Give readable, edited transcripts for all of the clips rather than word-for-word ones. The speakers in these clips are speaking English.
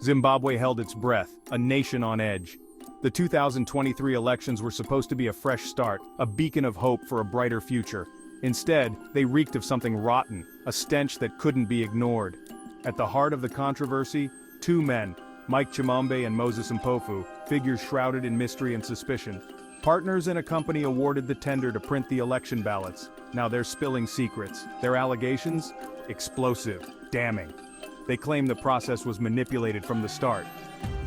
Zimbabwe held its breath, a nation on edge. The 2023 elections were supposed to be a fresh start, a beacon of hope for a brighter future. Instead, they reeked of something rotten, a stench that couldn't be ignored. At the heart of the controversy, two men, Mike Chimambe and Moses Mpofu, figures shrouded in mystery and suspicion. Partners in a company awarded the tender to print the election ballots. Now they're spilling secrets. Their allegations? Explosive, damning. They claim the process was manipulated from the start.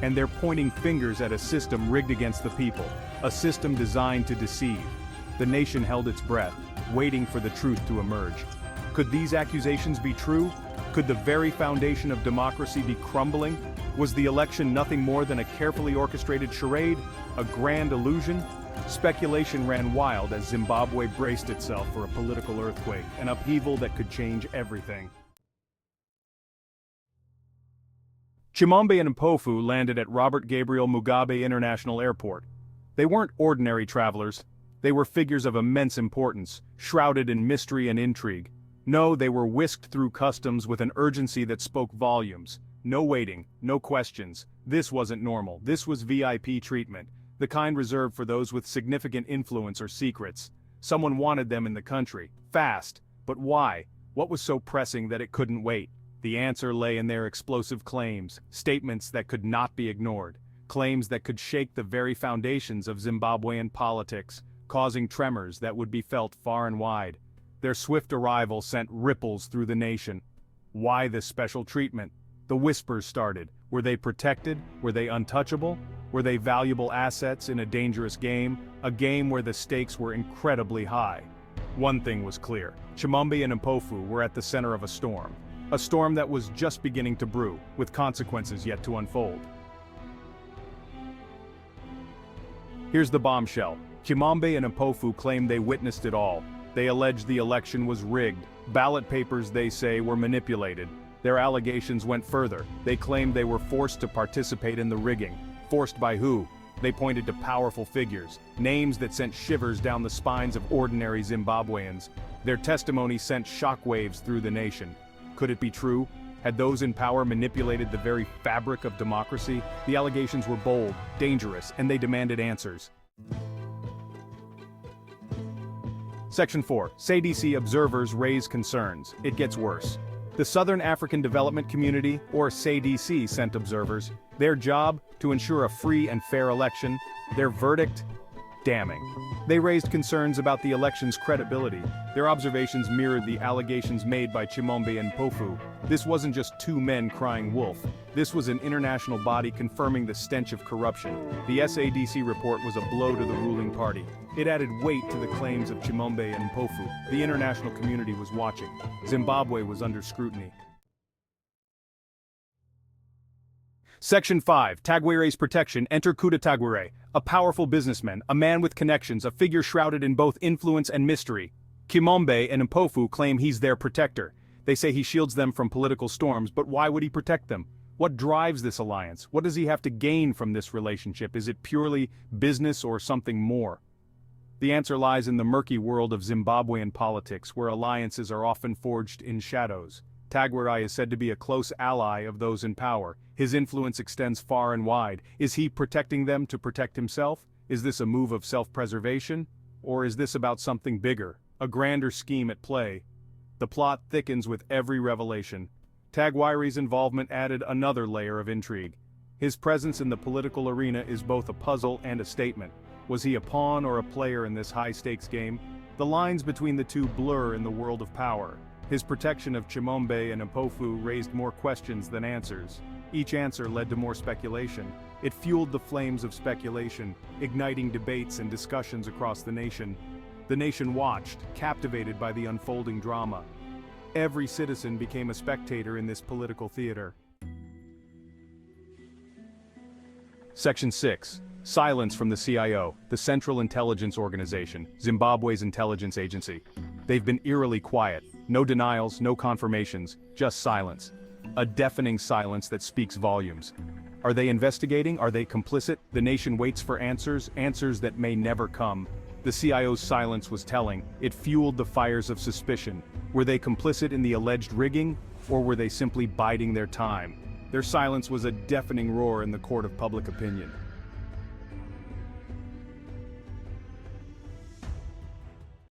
And they're pointing fingers at a system rigged against the people, a system designed to deceive. The nation held its breath, waiting for the truth to emerge. Could these accusations be true? Could the very foundation of democracy be crumbling? Was the election nothing more than a carefully orchestrated charade, a grand illusion? Speculation ran wild as Zimbabwe braced itself for a political earthquake, an upheaval that could change everything. Chimambe and Mpofu landed at Robert Gabriel Mugabe International Airport. They weren't ordinary travelers. They were figures of immense importance, shrouded in mystery and intrigue. No, they were whisked through customs with an urgency that spoke volumes. No waiting, no questions. This wasn't normal. This was VIP treatment, the kind reserved for those with significant influence or secrets. Someone wanted them in the country, fast. But why? What was so pressing that it couldn't wait? The answer lay in their explosive claims, statements that could not be ignored, claims that could shake the very foundations of Zimbabwean politics, causing tremors that would be felt far and wide. Their swift arrival sent ripples through the nation. Why this special treatment? The whispers started. Were they protected? Were they untouchable? Were they valuable assets in a dangerous game? A game where the stakes were incredibly high. One thing was clear. Chimambe and Mpofu were at the center of a storm. A storm that was just beginning to brew, with consequences yet to unfold. Here's the bombshell. Chimambe and Mpofu claim they witnessed it all. They allege the election was rigged. Ballot papers, they say, were manipulated. Their allegations went further. They claimed they were forced to participate in the rigging. Forced by who? They pointed to powerful figures, names that sent shivers down the spines of ordinary Zimbabweans. Their testimony sent shockwaves through the nation. Could it be true? Had those in power manipulated the very fabric of democracy? The allegations were bold, dangerous, and they demanded answers. Section 4. SADC Observers raise concerns. It gets worse. The Southern African Development Community, or SADC, sent observers. Their job? To ensure a free and fair election. Their verdict? Damning. They raised concerns about the election's credibility. Their observations mirrored the allegations made by Chimambe and Mpofu. This wasn't just two men crying wolf. This was an international body confirming the stench of corruption. The SADC report was a blow to the ruling party. It added weight to the claims of Chimambe and Mpofu. The international community was watching. Zimbabwe was under scrutiny. Section 5. Taguire's Protection. Enter Kuda Taguire, a powerful businessman, a man with connections, a figure shrouded in both influence and mystery. Chimambe and Mpofu claim he's their protector. They say he shields them from political storms, but why would he protect them? What drives this alliance? What does he have to gain from this relationship? Is it purely business or something more? The answer lies in the murky world of Zimbabwean politics, where alliances are often forged in shadows. Taguire is said to be a close ally of those in power. His influence extends far and wide. Is he protecting them to protect himself? Is this a move of self-preservation? Or is this about something bigger, a grander scheme at play? The plot thickens with every revelation. Taguire's involvement added another layer of intrigue. His presence in the political arena is both a puzzle and a statement. Was he a pawn or a player in this high-stakes game? The lines between the two blur in the world of power. His protection of Chimambe and Mpofu raised more questions than answers. Each answer led to more speculation. It fueled the flames of speculation, igniting debates and discussions across the nation. The nation watched, captivated by the unfolding drama. Every citizen became a spectator in this political theater. Section 6. Silence from the CIO, the Central Intelligence Organization, Zimbabwe's intelligence agency. They've been eerily quiet. No denials, no confirmations, just silence. A deafening silence that speaks volumes. Are they investigating? Are they complicit? The nation waits for answers, answers that may never come. The CIO's silence was telling. It fueled the fires of suspicion. Were they complicit in the alleged rigging, or were they simply biding their time? Their silence was a deafening roar in the court of public opinion.